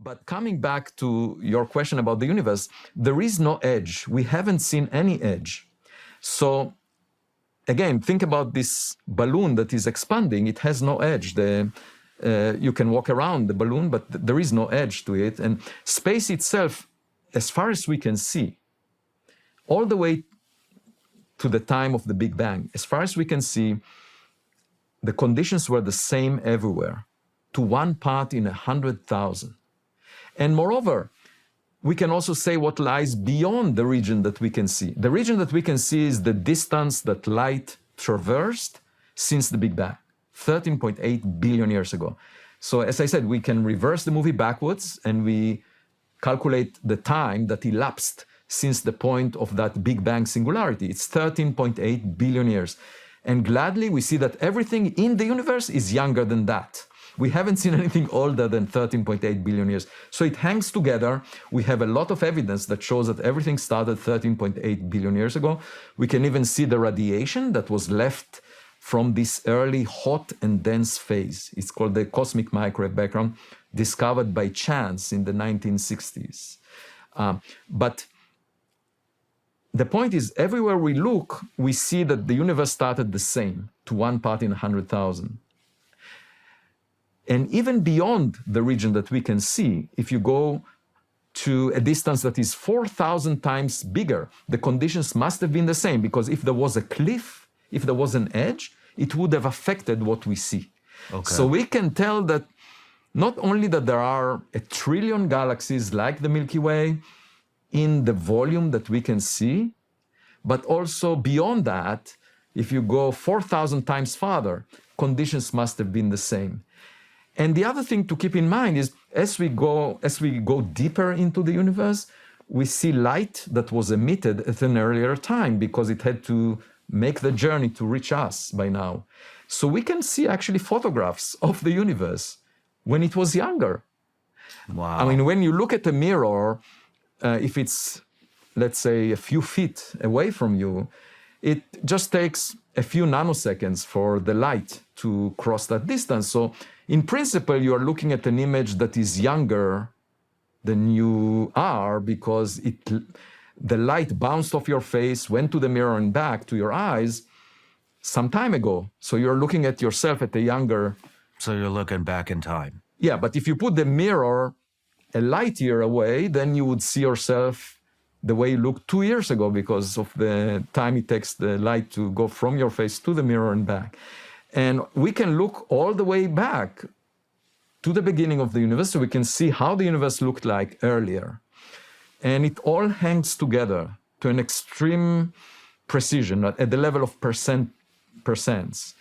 But coming back to your question about the universe, there is no edge. We haven't seen any edge. So again, think about this balloon that is expanding. It has no edge. You can walk around the balloon, but there is no edge to it. And space itself, as far as we can see, all the way to the time of the Big Bang, as far as we can see, the conditions were the same everywhere, to 1 part in 100,000. And moreover, we can also say what lies beyond the region that we can see. The region that we can see is the distance that light traversed since the Big Bang, 13.8 billion years ago. So as I said, we can reverse the movie backwards and we calculate the time that elapsed since the point of that Big Bang singularity. It's 13.8 billion years. And gladly, we see that everything in the universe is younger than that. We haven't seen anything older than 13.8 billion years. So it hangs together. We have a lot of evidence that shows that everything started 13.8 billion years ago. We can even see the radiation that was left from this early hot and dense phase. It's called the cosmic microwave background, discovered by chance in the 1960s. But the point is, everywhere we look, we see that the universe started the same, to 1 part in 100,000. And even beyond the region that we can see, if you go to a distance that is 4,000 times bigger, the conditions must have been the same, because if there was a cliff, if there was an edge, it would have affected what we see. Okay. So we can tell that not only that there are 1 trillion galaxies like the Milky Way in the volume that we can see, but also beyond that, if you go 4,000 times farther, conditions must have been the same. And the other thing to keep in mind is, as we go deeper into the universe, we see light that was emitted at an earlier time because it had to make the journey to reach us by now. So we can see actually photographs of the universe when it was younger. Wow. I mean, when you look at a mirror, if it's, let's say, a few feet away from you, it just takes a few nanoseconds for the light to cross that distance. So in principle, you are looking at an image that is younger than you are because the light bounced off your face, went to the mirror and back to your eyes some time ago. So you're looking at yourself at a younger... So you're looking back in time. Yeah, but if you put the mirror a light year away, then you would see yourself the way you looked 2 years ago because of the time it takes the light to go from your face to the mirror and back. And we can look all the way back to the beginning of the universe, so we can see how the universe looked like earlier. And it all hangs together to an extreme precision at the level of percents.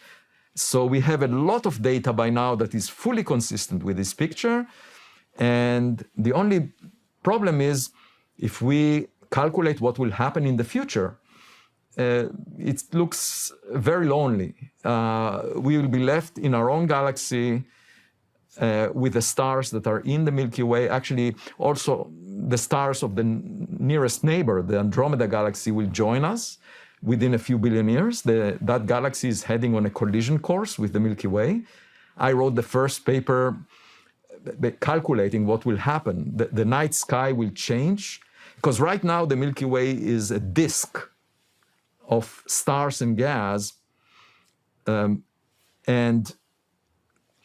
So we have a lot of data by now that is fully consistent with this picture. And the only problem is, if we calculate what will happen in the future, it looks very lonely. We will be left in our own galaxy with the stars that are in the Milky Way. Actually, also the stars of the nearest neighbor, the Andromeda galaxy, will join us within a few billion years. That galaxy is heading on a collision course with the Milky Way. I wrote the first paper calculating what will happen. The night sky will change, because right now the Milky Way is a disk of stars and gas, and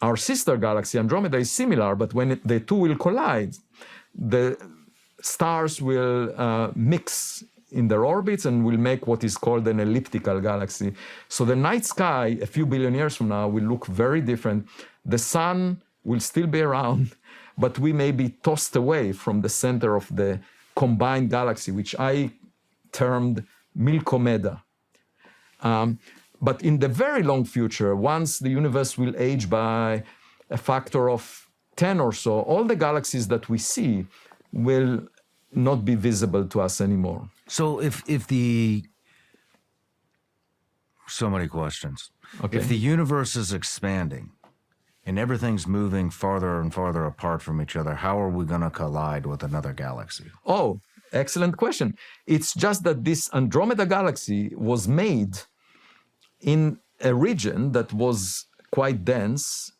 our sister galaxy, Andromeda, is similar, but when the two will collide, the stars will mix in their orbits and will make what is called an elliptical galaxy. So the night sky, a few billion years from now, will look very different. The sun will still be around, but we may be tossed away from the center of the combined galaxy, which I termed Milkomeda. But in the very long future, once the universe will age by a factor of 10 or so, all the galaxies that we see will not be visible to us anymore. So so many questions. Okay. If the universe is expanding and everything's moving farther and farther apart from each other, how are we going to collide with another galaxy? Oh, excellent question. It's just that this Andromeda galaxy was made in a region that was quite dense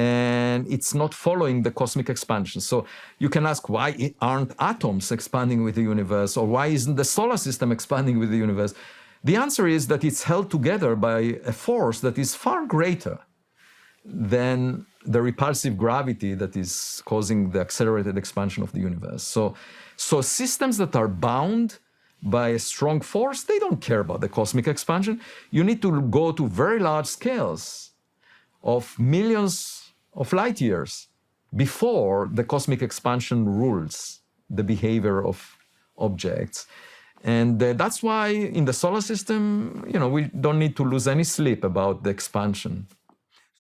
and it's not following the cosmic expansion. So you can ask, why aren't atoms expanding with the universe, or why isn't the solar system expanding with the universe? The answer is that it's held together by a force that is far greater than the repulsive gravity that is causing the accelerated expansion of the universe. So systems that are bound by a strong force, they don't care about the cosmic expansion. You need to go to very large scales of millions of light years before the cosmic expansion rules the behavior of objects. And that's why in the solar system, we don't need to lose any sleep about the expansion.